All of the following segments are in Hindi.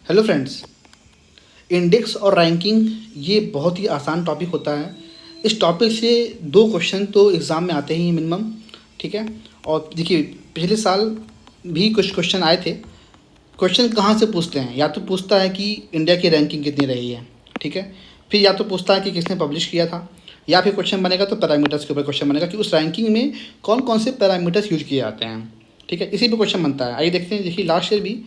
Hello friends. इंडेक्स और रैंकिंग ये बहुत ही आसान टॉपिक होता है। इस टॉपिक से दो क्वेश्चन तो एग्ज़ाम में आते ही मिनिमम, ठीक है। और देखिए, पिछले साल भी कुछ क्वेश्चन आए थे। क्वेश्चन कहाँ से पूछते हैं? या तो पूछता है कि इंडिया की रैंकिंग कितनी रही है, ठीक है। फिर या तो पूछता है कि किसने पब्लिश किया था, या फिर क्वेश्चन बनेगा तो पैरामीटर्स के ऊपर क्वेश्चन बनेगा कि उस रैंकिंग में कौन कौन से पैरामीटर्स यूज किए जाते हैं, ठीक है। इसी पे क्वेश्चन बनता है। आइए देखते हैं। देखिए, लास्ट ईयर भी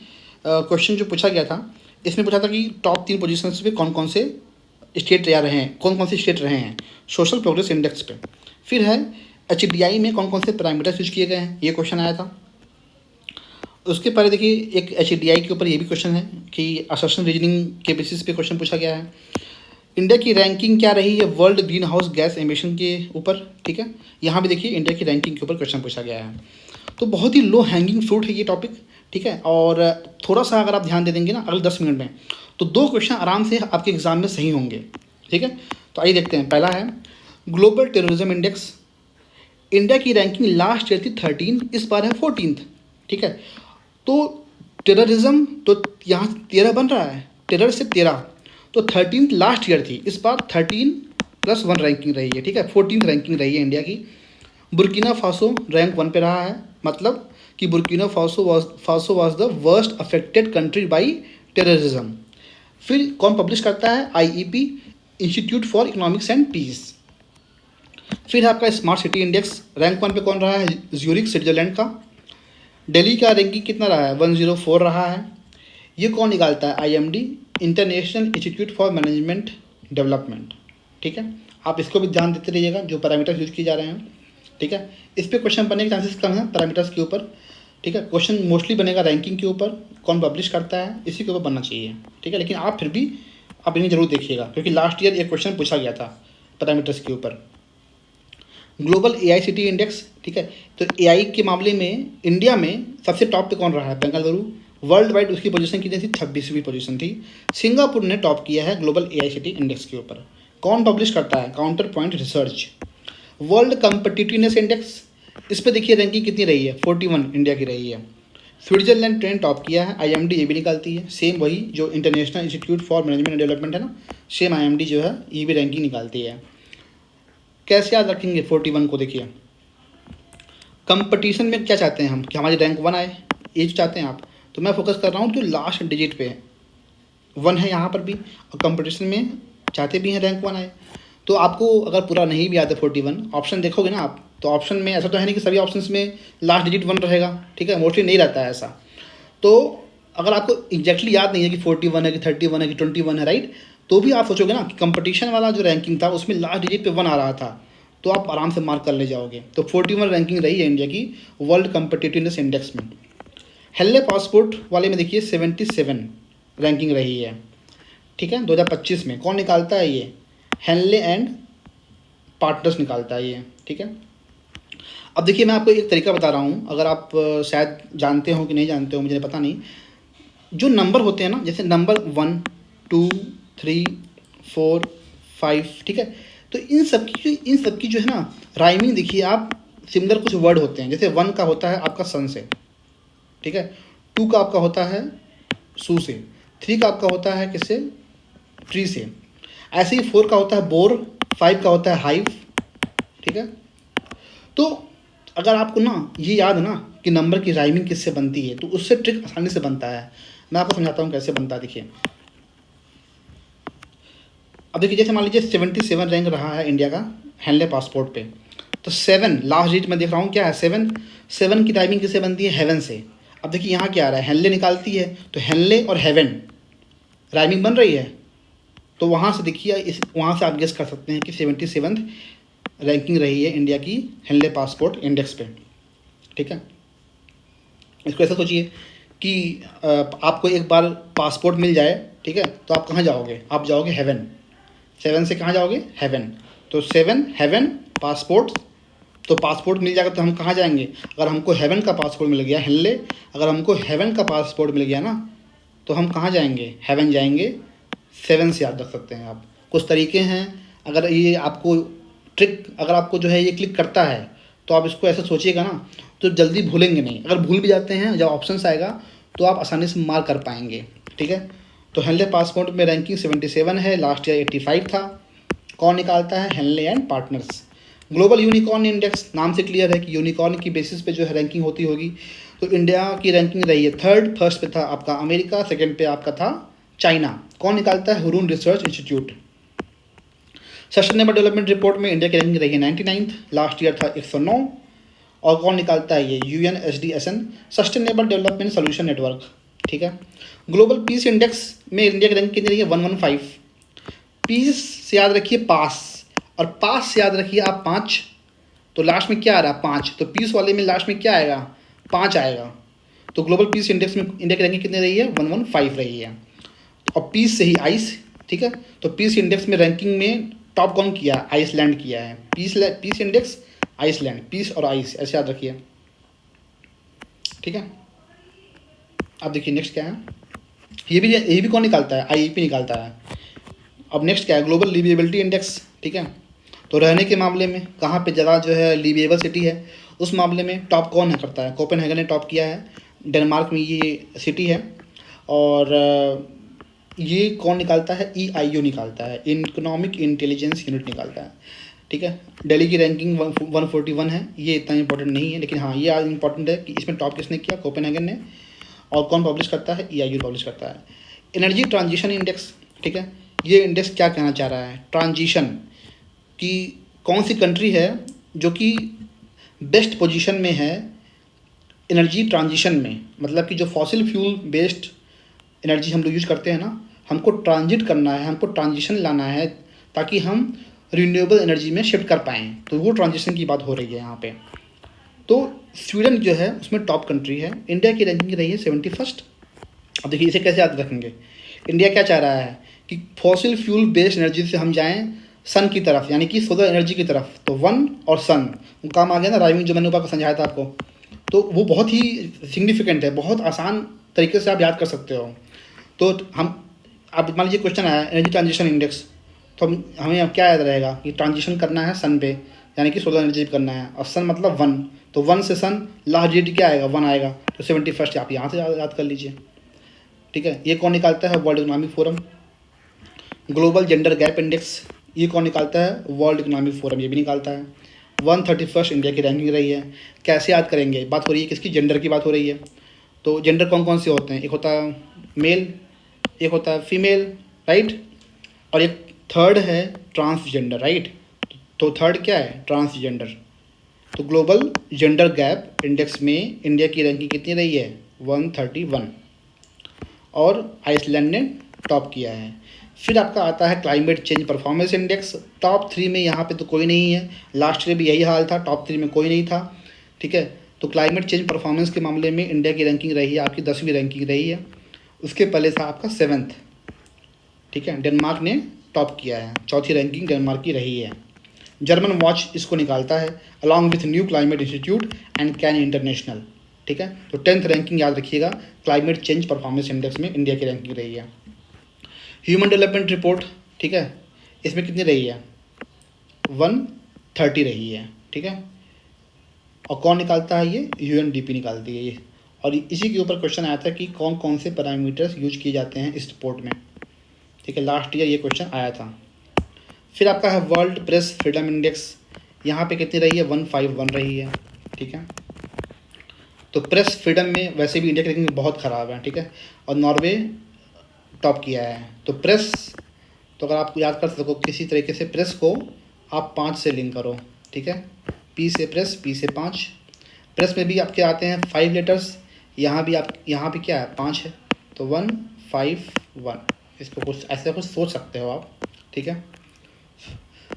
क्वेश्चन जो पूछा गया था, इसमें पूछा था कि टॉप 3 पोजीशंस पे कौन कौन से स्टेट रहे हैं, कौन कौन से स्टेट रहे हैं सोशल प्रोग्रेस इंडेक्स पे। फिर है HDI में कौन कौन से पैरामीटर्स यूज किए गए हैं, ये क्वेश्चन आया था। उसके पहले देखिए, एक HDI के ऊपर ये भी क्वेश्चन है कि असर्शन रीजनिंग के बेसिस पे क्वेश्चन पूछा गया है। इंडिया की रैंकिंग क्या रही है world green house gas emission के ऊपर, ठीक है। यहाँ भी देखिए इंडिया की रैंकिंग के ऊपर क्वेश्चन पूछा गया है। तो बहुत ही लो हैंगिंग फ्रूट है ये टॉपिक, ठीक है। और थोड़ा सा अगर आप ध्यान दे देंगे ना अगले 10 मिनट में, तो दो क्वेश्चन आराम से आपके एग्जाम में सही होंगे, ठीक है। तो आइए देखते हैं। पहला है ग्लोबल टेररिज्म इंडेक्स। इंडिया की रैंकिंग लास्ट ईयर थी 13, इस बार है 14, ठीक है। तो टेररिज्म तो यहाँ 13 बन रहा है, टेरर से 13, तो 13 लास्ट ईयर थी, इस बार 13+1 रैंकिंग रही है, ठीक है। 14 रैंकिंग रही है इंडिया की। बुर्किना फासो रैंक 1 पे रहा है, मतलब कि Burkina Faso was the worst affected country by terrorism. फिर कौन पब्लिश करता है? IEP, institute for economics and peace. फिर है आपका स्मार्ट सिटी इंडेक्स, रैंक 1 पे कौन रहा है? ज्यूरिख, स्विट्जरलैंड का। दिल्ली का रैंकिंग कितना रहा है? 104 रहा है। ये कौन निकालता है? IMD, international institute for management development, ठीक है। आप इसको भी ध्यान देते रहिएगा जो पैरामीटर्स यूज किए जा रहे हैं, ठीक है। इस पर क्वेश्चन बनने के चांसेस कम है पैरामीटर्स के ऊपर, ठीक है। क्वेश्चन मोस्टली बनेगा रैंकिंग के ऊपर, कौन पब्लिश करता है, इसी के ऊपर बनना चाहिए, ठीक है। लेकिन आप फिर भी आप इन्हें जरूर देखिएगा, क्योंकि लास्ट ईयर एक क्वेश्चन पूछा गया था पैरामीटर्स के ऊपर। ग्लोबल AICTE इंडेक्स, ठीक है। तो AI के मामले में इंडिया में सबसे टॉप पे कौन रहा है? बेंगलुरु। वर्ल्ड वाइड उसकी पोजीशन कितनी थी? 26वीं पोजीशन थी। सिंगापुर ने टॉप किया है ग्लोबल AICTE इंडेक्स के ऊपर। कौन पब्लिश करता है? Counter point research. World competitiveness index, इस पर देखिए रैंकिंग कितनी रही है? 41 इंडिया की रही है। स्विट्जरलैंड ने टॉप किया है। IMD ये भी निकालती है, सेम वही जो international institute for management and development है ना, सेम IMD जो है ये भी रैंकिंग निकालती है। कैसे याद रखेंगे 41 को? देखिए, कंपटीशन में क्या चाहते हैं हम कि हमारी रैंक 1 आए, ये जो चाहते हैं आप। तो मैं फोकस कर रहा हूँ जो लास्ट डिजिट पे 1 है यहाँ पर भी, और कंपटीशन में चाहते भी हैं रैंक 1 आए। तो आपको अगर पूरा नहीं भी आता 41, ऑप्शन देखोगे ना आप, तो ऑप्शन में ऐसा तो है नहीं कि सभी ऑप्शंस में लास्ट डिजिट 1 रहेगा, ठीक है। मोस्टली नहीं रहता है ऐसा। तो अगर आपको एग्जैक्टली याद नहीं है कि 41 है कि 31 है कि 21 है, राइट, तो भी आप सोचोगे ना कि कंपटीशन वाला जो रैंकिंग था उसमें लास्ट डिजिट पे 1 आ रहा था, तो आप आराम से मार्क कर ले जाओगे। तो 41 रैंकिंग रही है इंडिया की वर्ल्ड कम्पिटिटिवनेस इंडेक्स में। हेल्ले पासपोर्ट वाले में देखिए 77 रैंकिंग रही है, ठीक है। 2025 में कौन निकालता है? ये हेनले एंड पार्टनर्स निकालता है ये, ठीक है। अब देखिए, मैं आपको एक तरीका बता रहा हूँ, अगर आप शायद जानते हो कि नहीं जानते हो, मुझे पता नहीं। जो नंबर होते हैं ना, जैसे नंबर 1, 2, 3, 4, 5, ठीक है। तो इन सब की जो है ना राइमिंग देखिए आप, सिमिलर कुछ वर्ड होते हैं। जैसे 1 का होता है आपका सन से, ठीक है। 2 का आपका होता है सू से। 3 का आपका होता है किससे? ट्री से। ऐसे ही 4 का होता है बोर, 5 का होता है हाइव, ठीक है। तो अगर आपको ना ये याद है ना कि नंबर की राइमिंग किससे बनती है, तो उससे ट्रिक आसानी से बनता है। मैं आपको समझाता हूँ कैसे बनता है। देखिए, अब देखिए, जैसे मान लीजिए 77 रैंक रहा है इंडिया का हेनले पासपोर्ट पे, तो 7 लास्ट डिजिट में देख रहा हूँ क्या है? 7 की राइमिंग किससे बनती है? हेवन से। अब देखिए यहाँ क्या आ रहा है? हेनले निकालती है, तो हेनले और हेवन राइमिंग बन रही है। तो वहाँ से देखिए, वहाँ से आप गेस कर सकते हैं कि 77 रैंकिंग रही है इंडिया की हेनले पासपोर्ट इंडेक्स पे, ठीक है। इसको ऐसा सोचिए कि आपको एक बार पासपोर्ट मिल जाए, ठीक है, तो आप कहाँ जाओगे? आप जाओगे हेवन। 7 से कहाँ जाओगे? हेवन। तो 7 हेवन पासपोर्ट, तो पासपोर्ट मिल जाएगा तो हम कहाँ जाएंगे? अगर हमको हेवन का पासपोर्ट मिल गया हेनले, अगर हमको हेवन का पासपोर्ट मिल गया ना, तो हम कहाँ जाएंगे? हेवन जाएंगे। 7 से याद रख सकते हैं आप। कुछ तरीके हैं, अगर ये आपको ट्रिक, अगर आपको जो है ये क्लिक करता है, तो आप इसको ऐसे सोचिएगा ना, तो जल्दी भूलेंगे नहीं। अगर भूल भी जाते हैं, जब ऑप्शंस आएगा तो आप आसानी से मार्क कर पाएंगे, ठीक है। तो हेनले पासपोर्ट में रैंकिंग 77 है, लास्ट ईयर 85 था। कौन निकालता है? Henley and Partners. Global unicorn index, नाम से क्लियर है कि यूनिकॉर्न की बेसिस पे जो है रैंकिंग होती होगी। तो इंडिया की रैंकिंग रही है थर्ड, फर्स्ट पे था आपका अमेरिका, सेकंड पे आपका था चाइना। कौन निकालता है? Hurun research institute. Sustainable development report में इंडिया की रैंकिंग रही है 99th, लास्ट ईयर था 109। और कौन निकालता है? ये UNSDSN, sustainable development solution network, ठीक है। ग्लोबल पीस इंडेक्स में इंडिया की रैंकिंग कितनी रही है? 115। पीस से याद रखिए पास, और पास से याद रखिए आप 5। तो लास्ट में क्या आ रहा है? 5। तो पीस वाले में लास्ट में क्या आएगा? 5 आएगा। तो ग्लोबल पीस इंडेक्स में इंडिया की रैंकिंग कितनी रही है? 115 रही है। और पीस से ही आइस, ठीक है। तो पीस इंडेक्स में रैंकिंग में टॉप कौन किया? आइसलैंड किया है। पीस इंडेक्स आइसलैंड, पीस और आइस ऐसे याद रखिए, ठीक है। अब देखिए नेक्स्ट क्या है, ये भी कौन निकालता है? IEP निकालता है। अब नेक्स्ट क्या है? ग्लोबल लिविएबिलिटी इंडेक्स, ठीक है। तो रहने के मामले में कहाँ पे ज़्यादा जो है लिविएबल सिटी है, उस मामले में टॉप कौन है करता है? कोपेनहेगन ने टॉप किया है, डेनमार्क में ये सिटी है। और ये कौन निकालता है? EIU निकालता है, इकोनॉमिक इंटेलिजेंस यूनिट निकालता है, ठीक है। दिल्ली की रैंकिंग 141 है, ये इतना इंपॉर्टेंट नहीं है, लेकिन हाँ ये आज इंपॉर्टेंट है कि इसमें टॉप किसने किया? कोपेनहेगन ने। और कौन पब्लिश करता है? EIU पब्लिश करता है। एनर्जी ट्रांजिशन इंडेक्स, ठीक है। ये इंडेक्स क्या कहना चाह रहा है? ट्रांजिशन कि कौन सी कंट्री है जो कि बेस्ट पोजीशन में है एनर्जी ट्रांजिशन में, मतलब कि जो फॉसिल फ्यूल बेस्ड एनर्जी हम लोग यूज करते हैं ना, हमको ट्रांजिट करना है, हमको ट्रांजिशन लाना है ताकि हम रिन्यूएबल एनर्जी में शिफ्ट कर पाएँ। तो वो ट्रांजिशन की बात हो रही है यहाँ पे। तो स्वीडन जो है उसमें टॉप कंट्री है। इंडिया की रैंकिंग रही है 71st। अब देखिए इसे कैसे याद रखेंगे? इंडिया क्या चाह रहा है कि फॉसिल फ्यूल बेस्ड एनर्जी से हम जाएं सन की तरफ, यानी कि सोलर एनर्जी की तरफ। तो वन और सन काम आ गया ना, राइमिंग जो मैंने ऊपर समझाया था आपको। तो वो बहुत ही सिग्निफिकेंट है, बहुत आसान तरीके से आप याद कर सकते हो। तो हम, आप मान लीजिए क्वेश्चन आया एनर्जी ट्रांजिशन इंडेक्स, तो हमें अब क्या याद रहेगा कि ट्रांजिशन करना है सन पे, यानी कि सोलर एनर्जी करना है, और सन मतलब 1। तो 1 से सन लास्ट डिजिट क्या आएगा? 1 आएगा। तो 71st आप यहाँ से याद कर लीजिए, ठीक है। ये कौन निकालता है? World economic forum. Global gender gap index, ये कौन निकालता है? वर्ल्ड इकोनॉमिक फोरम, ये भी निकालता है। 131st इंडिया की रैंकिंग रही है। कैसे याद करेंगे? बात हो रही है किसकी? जेंडर की बात हो रही है। तो जेंडर कौन कौन से होते हैं? एक होता है मेल, एक होता है फीमेल, राइट, और एक थर्ड है ट्रांसजेंडर, राइट। तो थर्ड क्या है? ट्रांसजेंडर। तो ग्लोबल जेंडर गैप इंडेक्स में इंडिया की रैंकिंग कितनी रही है? 131, और आइसलैंड ने टॉप किया है। फिर आपका आता है climate change performance index. Top 3 में यहाँ पे तो कोई नहीं है, लास्ट ईयर भी यही हाल था, टॉप 3 में कोई नहीं था, ठीक है। तो क्लाइमेट चेंज परफॉर्मेंस के मामले में इंडिया की रैंकिंग रही है आपकी 10वीं रैंकिंग रही है। उसके पहले था आपका 7th, ठीक है। डेनमार्क ने टॉप किया है, चौथी रैंकिंग डेनमार्क की रही है। जर्मन वॉच इसको निकालता है along with new climate institute and can international, ठीक है। तो 10th रैंकिंग याद रखिएगा, क्लाइमेट चेंज परफॉर्मेंस इंडेक्स में इंडिया की रैंकिंग रही है। ह्यूमन डेवलपमेंट रिपोर्ट, ठीक है, इसमें कितनी रही है? 130 रही है, ठीक है। और कौन निकालता है? ये UNDP निकालती है ये। और इसी के ऊपर क्वेश्चन आया था कि कौन कौन से पैरामीटर्स यूज किए जाते हैं इस रिपोर्ट में, ठीक है। लास्ट ईयर ये क्वेश्चन आया था। फिर आपका है वर्ल्ड प्रेस फ्रीडम इंडेक्स, यहाँ पे कितनी रही है? 151 रही है, ठीक है। तो प्रेस फ्रीडम में वैसे भी इंडिया की रैंकिंग बहुत ख़राब है, ठीक है, और नॉर्वे टॉप किया है। तो प्रेस, तो अगर आप याद कर सको किसी तरीके से प्रेस को आप 5 से लिंक करो, ठीक है। P से प्रेस, P से 5। प्रेस में भी आपके आते हैं 5 लेटर्स, यहाँ भी आप, यहाँ भी क्या है? 5 है। तो 151, इसको कुछ ऐसे कुछ सोच सकते हो आप, ठीक है।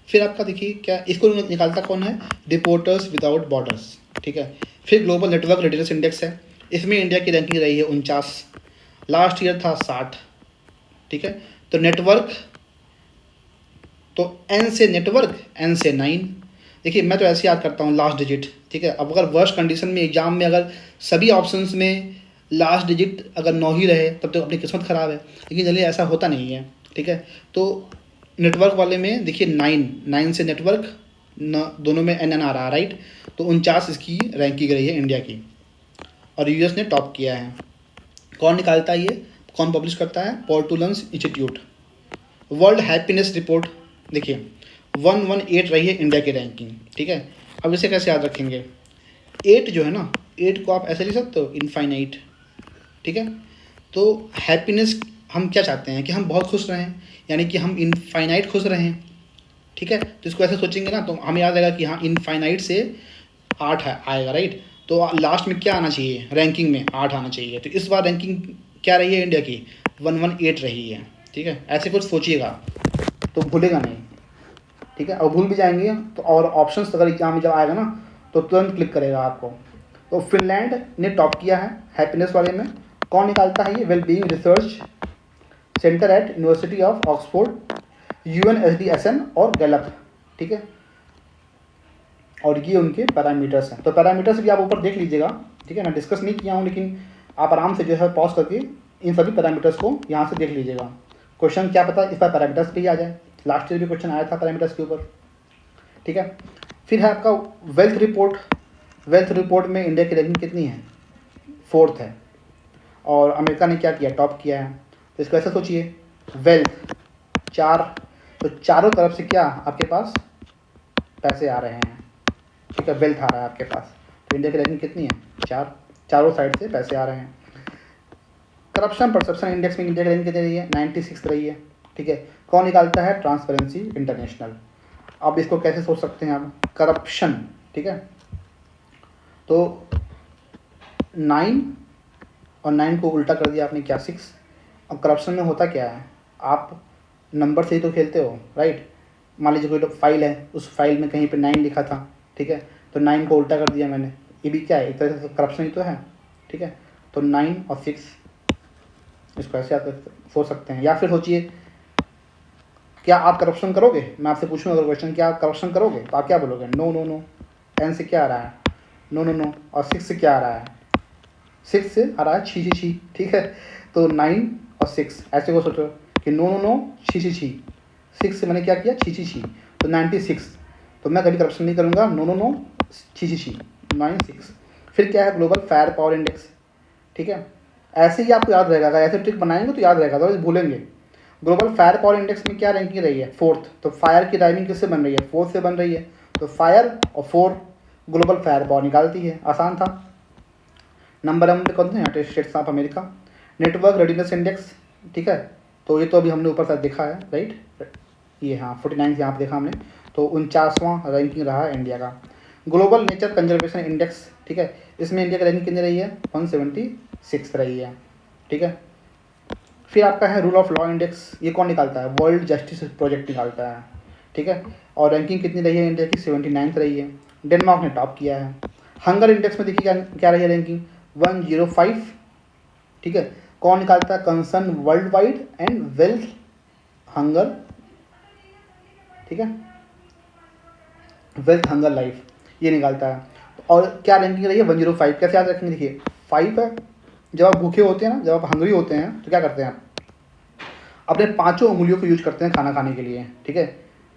फिर आपका देखिए क्या इसको निकालता कौन है? रिपोर्टर्स विदाउट बॉर्डर्स, ठीक है। फिर ग्लोबल नेटवर्क रेडियस इंडेक्स है, इसमें इंडिया की रैंकिंग रही है 49, लास्ट ईयर था 60, ठीक है। तो नेटवर्क, तो N से नेटवर्क, N से 9। देखिए मैं तो ऐसे याद करता हूँ लास्ट डिजिट, ठीक है। अब अगर वर्स्ट कंडीशन में एग्जाम में अगर सभी ऑप्शंस में लास्ट डिजिट अगर 9 ही रहे तब तो अपनी किस्मत ख़राब है, लेकिन जल्दी ऐसा होता नहीं है, ठीक है। तो नेटवर्क वाले में देखिए 9 से नेटवर्क, दोनों में NN आ रहा है, राइट। तो 49 इसकी रैंकिंग रही है इंडिया की, और US ने टॉप किया है। कौन निकालता है ये? कौन पब्लिश करता है? पोर्टुलन्स इंस्टीट्यूट। वर्ल्ड हैप्पीनेस रिपोर्ट देखिए 118 रही है इंडिया की रैंकिंग, ठीक है। अब इसे कैसे याद रखेंगे? 8 जो है ना, 8 को आप ऐसे लिख सकते हो इनफाइनाइट, ठीक है। तो हैप्पीनेस हम क्या चाहते हैं कि हम बहुत खुश रहें, यानी कि हम इनफाइनाइट खुश रहें, ठीक है। तो इसको ऐसे सोचेंगे ना तो हमें याद आएगा कि हाँ इनफाइनाइट से 8 आएगा, राइट। तो लास्ट में क्या आना चाहिए? रैंकिंग में 8 आना चाहिए। तो इस बार रैंकिंग क्या रही है इंडिया की? 118 रही है, ठीक है। ऐसे कुछ सोचिएगा तो भूलेगा नहीं, ठीक है। और भूल भी जाएंगे तो और ऑप्शंस अगर एग्जाम में जब आएगा ना तो तुरंत क्लिक करेगा आपको। तो फिनलैंड ने टॉप किया है हैप्पीनेस वाले में। कौन निकालता है ये? Wellbeing research centre at university of Oxford, UNSDSN और गैलप, ठीक है। और ये उनके पैरामीटर्स हैं। तो पैरामीटर्स भी आप ऊपर देख लीजिएगा, ठीक है। मैं डिस्कस नहीं किया हूँ लेकिन आप आराम से जो है पॉज करके इन सभी पैरामीटर्स को यहाँ से देख लीजिएगा। क्वेश्चन क्या पता इस पर पैरामीटर्स पे ही आ जाए। लास्ट ईयर भी क्वेश्चन आया था पैरामीटर्स के ऊपर, ठीक है। फिर है आपका वेल्थ रिपोर्ट। वेल्थ रिपोर्ट में इंडिया की रैंकिंग कितनी है? 4th है। और अमेरिका ने क्या किया? टॉप किया है। तो इसको ऐसे सोचिए, वेल्थ 4, तो चारों तरफ से क्या आपके पास पैसे आ रहे हैं, ठीक है। वेल्थ आ रहा है आपके पास। तो इंडिया की रैंकिंग कितनी है? 4, चारों साइड से पैसे आ रहे हैं। करप्शन परसेप्शन इंडेक्स में इंडिया की रैंकिंग कितनी रही है? 96 रही है, ठीक है। कौन निकालता है? Transparency international. अब इसको कैसे सोच सकते हैं आप? करप्शन, ठीक है। तो 9 और 9 को उल्टा कर दिया आपने, क्या? 6। अब करप्शन में होता क्या है? आप नंबर से ही तो खेलते हो, राइट। मान लीजिए कोई फाइल है, उस फाइल में कहीं पे 9 लिखा था, ठीक है। तो 9 को उल्टा कर दिया मैंने, ये भी क्या है? एक तरह से करप्शन ही तो है, ठीक है। तो 9 और 6 इसको ऐसे आप सोच सकते हैं। या फिर सोचिए, क्या आप करप्शन करोगे? मैं आपसे पूछूं अगर क्वेश्चन, क्या आप करप्शन करोगे? तो आप क्या बोलोगे? No no no. 10 से क्या आ रहा है? No no no. और 6 से क्या आ रहा है? 6 से आ रहा है छी छी छी, ठीक है। तो 9 और 6 ऐसे को सोचो कि नो नो नो छी छी छी। 6 से मैंने क्या किया? छी छी छी। तो 96। तो मैं कभी करप्शन नहीं करूँगा, नो नो नो छी छी छी, 96। फिर क्या है? ग्लोबल फायर पावर इंडेक्स, ठीक है। ऐसे ही आपको याद रहेगा, अगर ऐसे ट्रिक बनाएंगे तो याद रहेगा, तो भूलेंगे। ग्लोबल फायर पावर इंडेक्स में क्या रैंकिंग रही है? 4th। तो फायर की राइमिंग किससे बन रही है? 4 से बन रही है। तो फायर और 4 ग्लोबल फायर पावर निकालती है। आसान था। नंबर हम पे कौन थे? United states of America. Network readiness index, ठीक है। तो ये तो अभी हमने ऊपर तक देखा है, राइट। ये हाँ 49 यहाँ पर देखा हमने। तो 49वां रैंकिंग रहा है इंडिया का। ग्लोबल नेचर कंजर्वेशन इंडेक्स, ठीक है। इसमें इंडिया की रैंकिंग कितनी रही है? 176 रही है, ठीक है। फिर आपका है रूल ऑफ लॉ इंडेक्स। ये कौन निकालता है? वर्ल्ड जस्टिस प्रोजेक्ट निकालता है, ठीक है। और रैंकिंग कितनी रही है इंडिया की? 79th रही है। डेनमार्क ने टॉप किया है। हंगर इंडेक्स में देखिए क्या क्या रही है रैंकिंग? 105, ठीक है। कौन निकालता है? Concern world wide and wealth hunger, ठीक है। वेल्थ हंगर लाइफ ये निकालता है। और क्या रैंकिंग रही है? 105। कैसे याद रखेंगे? देखिए 5 है, जब आप भूखे होते हैं ना, जब आप हंग्री होते हैं तो क्या करते हैं? आप अपने 5 उंगलियों को यूज करते हैं खाना खाने के लिए, ठीक है।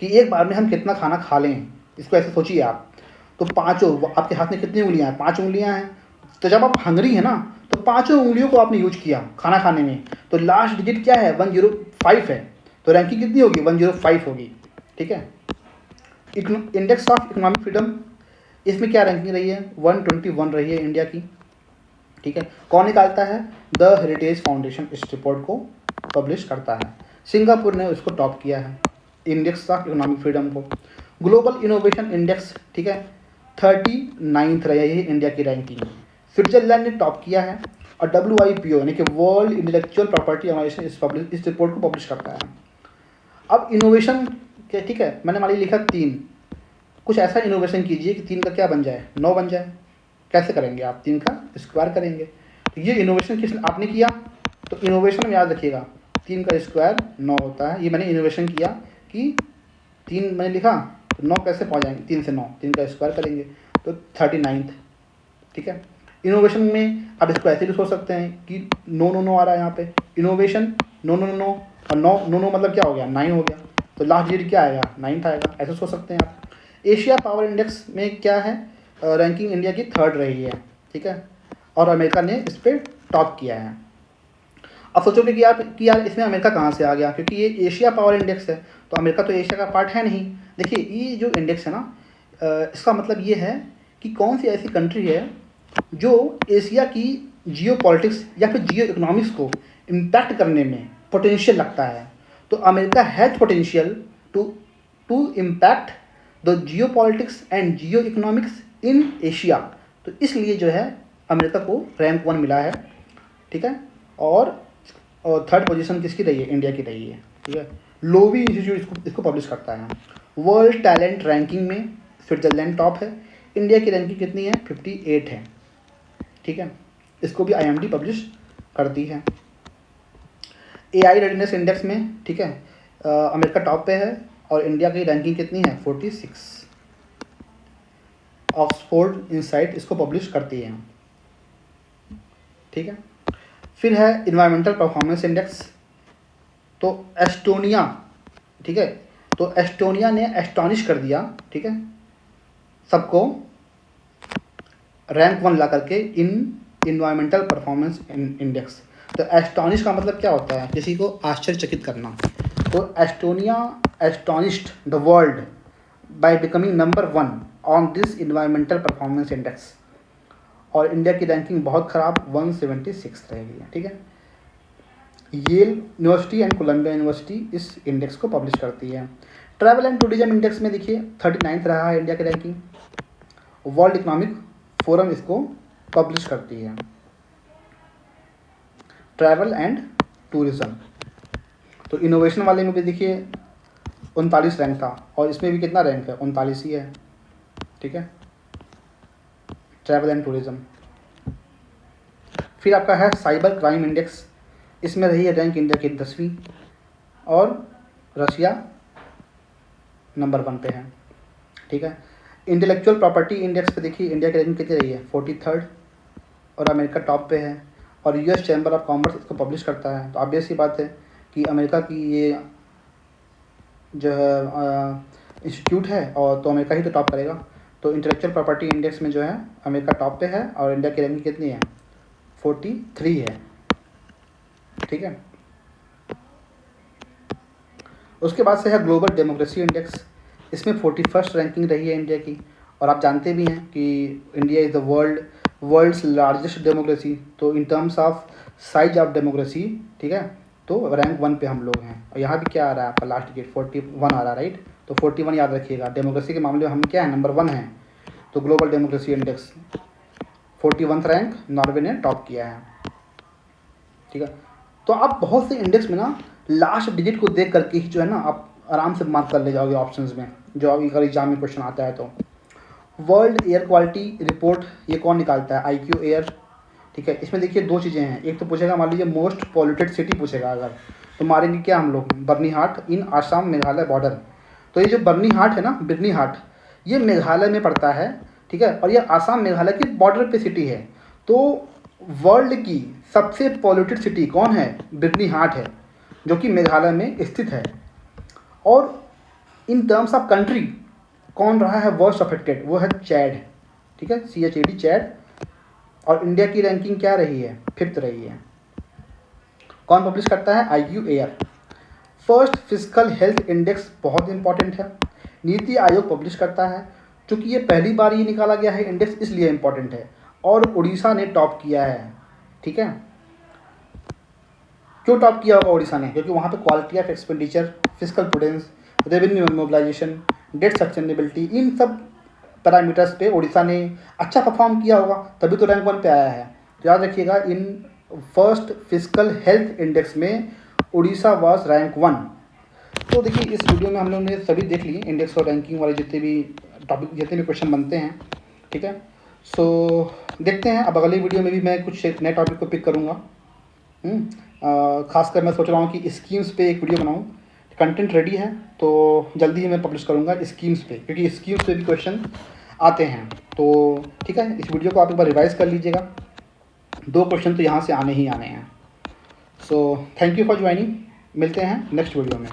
कि एक बार में हम कितना खाना खा लें, इसको ऐसे सोचिए आप। तो 5 आपके हाथ में कितनी उंगलियां हैं? 5 उंगलियां हैं। तो जब आप हंग्री हैं ना तो 5 उंगलियों को आपने यूज किया खाना खाने में, तो लास्ट डिजिट क्या है? 105 है। तो रैंकिंग कितनी होगी? 105 होगी, ठीक है। इंडेक्स ऑफ इकोनॉमिक फ्रीडम, इसमें क्या रैंकिंग रही है? 121 रही है इंडिया की, ठीक है। कौन निकालता है? द हेरिटेज फाउंडेशन इस रिपोर्ट को पब्लिश करता है। सिंगापुर ने उसको टॉप किया है, इंडेक्स ऑफ इकोनॉमिक फ्रीडम को। ग्लोबल इनोवेशन इंडेक्स, ठीक है, 39th रही है इंडिया की रैंकिंग। स्विट्जरलैंड ने टॉप किया है। और WIPO यानी कि वर्ल्ड इंटेलेक्चुअल प्रॉपर्टी ऑर्गेनाइजेशन इस रिपोर्ट को पब्लिश करता है। अब इनोवेशन के, ठीक है, मैंने मान लिखा 3। कुछ ऐसा इनोवेशन कीजिए कि 3 का क्या बन जाए? 9 बन जाए। कैसे करेंगे आप? 3 का स्क्वायर करेंगे। तो ये इनोवेशन किस आपने किया? तो इनोवेशन में याद रखिएगा 3 का स्क्वायर 9 होता है। ये मैंने इनोवेशन किया कि 3 मैंने लिखा, तो 9 कैसे पहुँच जाएंगे? 3 से 9, 3 का स्क्वायर करेंगे तो 39th, ठीक है। इनोवेशन में आप इसको ऐसे भी सोच सकते हैं कि नो नो नो आ रहा है यहाँ पे, इनोवेशन नो नो नो, और नो नो नो मतलब क्या हो गया? 9 हो गया। तो लास्ट डिजिट क्या आएगा? 9th आएगा। ऐसे सोच सकते हैं आप। एशिया पावर इंडेक्स में क्या है? रैंकिंग इंडिया की 3rd रही है, ठीक है। और अमेरिका ने इस पर टॉप किया है। अब सोचोगे कि यार इसमें अमेरिका कहाँ से आ गया, क्योंकि ये एशिया पावर इंडेक्स है, तो अमेरिका तो एशिया का पार्ट है नहीं। देखिए ये जो इंडेक्स है ना, इसका मतलब ये है कि कौन सी ऐसी कंट्री है जो एशिया की जियो पॉलिटिक्स या फिर जियो इकोनॉमिक्स को इम्पैक्ट करने में पोटेंशियल लगता है। तो America has potential to impact the geopolitics and geoeconomics in Asia. तो इसलिए जो है अमेरिका को रैंक 1 मिला है, ठीक है। और थर्ड पोजीशन किसकी रही है? इंडिया की रही है, ठीक है। लोवी इंस्टीट्यूट इसको पब्लिश करता है। वर्ल्ड टैलेंट रैंकिंग में स्विट्जरलैंड टॉप है। इंडिया की रैंकिंग कितनी है? 58 है, ठीक है। इसको भी IMD पब्लिश करती है। AI रेडीनेस इंडेक्स में, ठीक है, अमेरिका टॉप पे है और इंडिया की रैंकिंग कितनी है? 46। ऑक्सफोर्ड इनसाइट इसको पब्लिश करती है, ठीक है। फिर है इन्वायरमेंटल परफॉर्मेंस इंडेक्स, तो एस्टोनिया, ठीक है, तो एस्टोनिया ने एस्टॉनिश कर दिया, ठीक है, सबको रैंक 1 ला करके इन इन्वायरमेंटल परफॉर्मेंस इंडेक्स। तो एस्टॉनिश का मतलब क्या होता है? किसी को आश्चर्यचकित करना। तो Estonia astonished the world by becoming number 1 on this environmental performance index. और इंडिया की रैंकिंग बहुत ख़राब 176 रहेगी, ठीक है। Yale University and Columbia University इस इंडेक्स को पब्लिश करती है। ट्रैवल एंड टूरिज्म इंडेक्स में देखिए 39 रहा है इंडिया की रैंकिंग। वर्ल्ड इकोनॉमिक फोरम इसको पब्लिश करती है। ट्रैवल एंड टूरिज्म, तो इनोवेशन वाले में भी देखिए 39 रैंक था, और इसमें भी कितना रैंक है? 39 ही है, ठीक है। Travel and tourism. फिर आपका है साइबर क्राइम इंडेक्स, इसमें रही है रैंक इंडिया की 10वीं और रशिया नंबर 1 पे है, ठीक है। इंटेलेक्चुअल प्रॉपर्टी इंडेक्स पे देखिए इंडिया की रैंकिंग कितनी रही है? 43rd और अमेरिका टॉप पे है। और US चैम्बर ऑफ कॉमर्स इसको पब्लिश करता है। तो ऑब्वियस सी बात है कि अमेरिका की ये जो है इंस्टीट्यूट है, और तो अमेरिका ही तो टॉप करेगा। तो इंटेलेक्चुअल प्रॉपर्टी इंडेक्स में जो है अमेरिका टॉप पे है और इंडिया की रैंकिंग कितनी है? 43 है, ठीक है। उसके बाद से है ग्लोबल डेमोक्रेसी इंडेक्स, इसमें 41st रैंकिंग रही है इंडिया की। और आप जानते भी हैं कि India is the world's largest democracy. तो in terms of size of democracy, ठीक है, तो रैंक 1 पे हम लोग हैं। और यहाँ भी क्या आ रहा है आपका? लास्ट डिजिट 41 आ रहा है, राइट। तो 41 याद रखिएगा। डेमोक्रेसी के मामले में हम क्या है? नंबर 1 है। तो global democracy index 41 rank Norway ने टॉप किया है, ठीक है। तो आप बहुत से इंडेक्स में ना लास्ट डिजिट को देख करके ही जो है ना आप आराम से मार्क कर ले जाओगे ऑप्शंस में, जो अगर एग्जाम में क्वेश्चन आता है। तो वर्ल्ड एयर क्वालिटी रिपोर्ट ये कौन निकालता है? IQ एयर, ठीक है। इसमें देखिए 2 चीज़ें हैं। एक तो पूछेगा मान लीजिए मोस्ट पॉल्यूटेड सिटी पूछेगा, अगर तो मारेंगे क्या हम लोग? बर्नीहाट इन आसाम मेघालय बॉर्डर। तो ये जो बर्नीहाट है ना, बिर्नीहाट, ये मेघालय में पड़ता है, ठीक है, और ये आसाम मेघालय की बॉर्डर पे सिटी है। तो वर्ल्ड की सबसे पॉल्यूटेड सिटी कौन है? बिर्नीहाट है, जो कि मेघालय में स्थित है। और इन टर्म्स ऑफ कंट्री कौन रहा है वर्स्ट अफेक्टेड? वो है चैड, ठीक है, CHAD चैड। और इंडिया की रैंकिंग क्या रही है? 5th रही है। कौन पब्लिश करता है? IQ air. First physical health index बहुत इंपॉर्टेंट है, नीति आयोग पब्लिश करता है। चूँकि ये पहली बार ये निकाला गया है इंडेक्स, इसलिए इंपॉर्टेंट है। और उड़ीसा ने टॉप किया है, ठीक है। क्यों टॉप किया होगा उड़ीसा ने? क्योंकि वहाँ पे quality of expenditure, physical prudence, revenue mobilisation, debt sustainability, इन सब पैरामीटर्स पे उड़ीसा ने अच्छा परफॉर्म किया होगा, तभी तो रैंक 1 पे आया है। तो याद रखिएगा, in first physical health index में उड़ीसा वाज रैंक 1। तो देखिए इस वीडियो में हम लोगों ने सभी देख लिए इंडेक्स और रैंकिंग वाले जितने भी टॉपिक, जितने भी क्वेश्चन बनते हैं, ठीक है। सो देखते हैं अब अगली वीडियो में भी मैं कुछ एक नए टॉपिक को पिक करूँगा। खासकर मैं सोच रहा हूँ कि स्कीम्स पे एक वीडियो बनाऊँ। कंटेंट रेडी है, तो जल्दी ही मैं पब्लिश करूँगा स्कीम्स पे, क्योंकि स्कीम्स पे भी क्वेश्चन आते हैं। तो ठीक है, इस वीडियो को आप एक बार रिवाइज़ कर लीजिएगा। 2 क्वेश्चन तो यहाँ से आने ही आने हैं। So thank you for joining. मिलते हैं नेक्स्ट वीडियो में।